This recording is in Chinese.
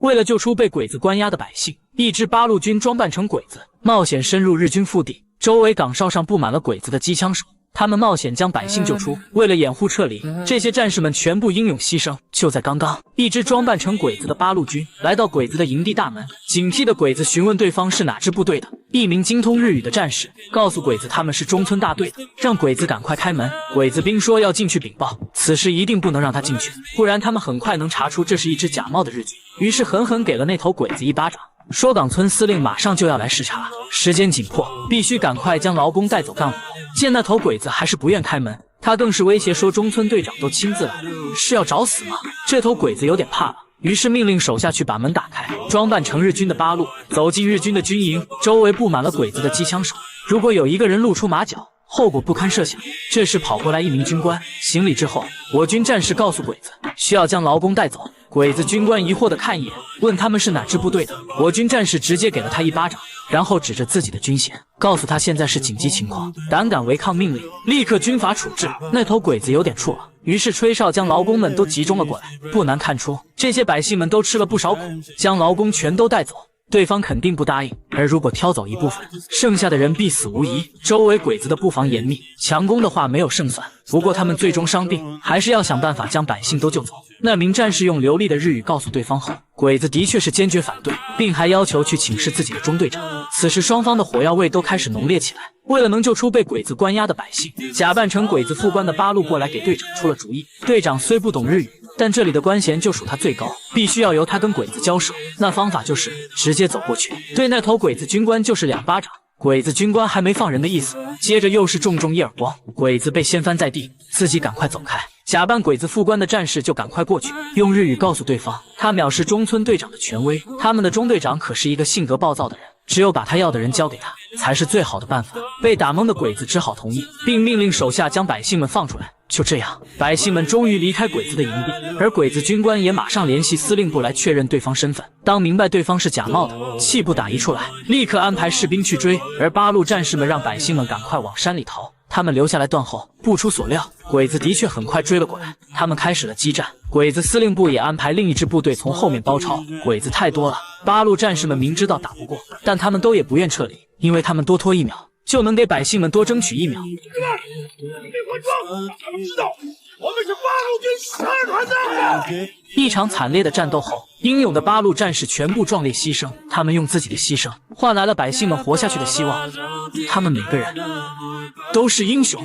为了救出被鬼子关押的百姓，一支八路军装扮成鬼子，冒险深入日军腹地，周围岗哨上布满了鬼子的机枪手。他们冒险将百姓救出，为了掩护撤离，这些战士们全部英勇牺牲。就在刚刚，一支装扮成鬼子的八路军来到鬼子的营地大门，警惕的鬼子询问对方是哪支部队的。一名精通日语的战士告诉鬼子他们是中村大队的，让鬼子赶快开门。鬼子兵说要进去禀报，此事一定不能让他进去，不然他们很快能查出这是一支假冒的日军。于是狠狠给了那头鬼子一巴掌。说岗村司令马上就要来视察，时间紧迫，必须赶快将劳工带走干活。见那头鬼子还是不愿开门，他更是威胁说中村队长都亲自来了，是要找死吗？这头鬼子有点怕了，于是命令手下去把门打开，装扮成日军的八路走进日军的军营，周围布满了鬼子的机枪手。如果有一个人露出马脚，后果不堪设想。这时跑过来一名军官，行礼之后，我军战士告诉鬼子需要将劳工带走。鬼子军官疑惑地看一眼，问他们是哪支部队的。我军战士直接给了他一巴掌，然后指着自己的军衔，告诉他现在是紧急情况，胆敢违抗命令，立刻军法处置。那头鬼子有点怵了，于是吹哨将劳工们都集中了过来。不难看出，这些百姓们都吃了不少苦，将劳工全都带走。对方肯定不答应，而如果挑走一部分，剩下的人必死无疑。周围鬼子的布防严密，强攻的话没有胜算。不过他们最终伤病，还是要想办法将百姓都救走。那名战士用流利的日语告诉对方后，鬼子的确是坚决反对，并还要求去请示自己的中队长。此时双方的火药味都开始浓烈起来。为了能救出被鬼子关押的百姓，假扮成鬼子副官的八路过来给队长出了主意。队长虽不懂日语，但这里的官衔就属他最高，必须要由他跟鬼子交涉。那方法就是直接走过去，对那头鬼子军官就是2巴掌。鬼子军官还没放人的意思，接着又是重重一耳光，鬼子被掀翻在地，自己赶快走开。假扮鬼子副官的战士就赶快过去，用日语告诉对方，他藐视中村队长的权威，他们的中队长可是一个性格暴躁的人，只有把他要的人交给他，才是最好的办法。被打懵的鬼子只好同意，并命令手下将百姓们放出来。就这样，百姓们终于离开鬼子的营地，而鬼子军官也马上联系司令部来确认对方身份。当明白对方是假冒的，气不打一处来，立刻安排士兵去追。而八路战士们让百姓们赶快往山里逃，他们留下来断后。不出所料，鬼子的确很快追了过来，他们开始了激战。鬼子司令部也安排另一支部队从后面包抄，鬼子太多了，八路战士们明知道打不过，但他们都也不愿撤离，因为他们多拖1秒就能给百姓们多争取1秒。别换装，他们知道我们是八路军12团的。一场惨烈的战斗后，英勇的八路战士全部壮烈牺牲，他们用自己的牺牲换来了百姓们活下去的希望。他们每个人都是英雄。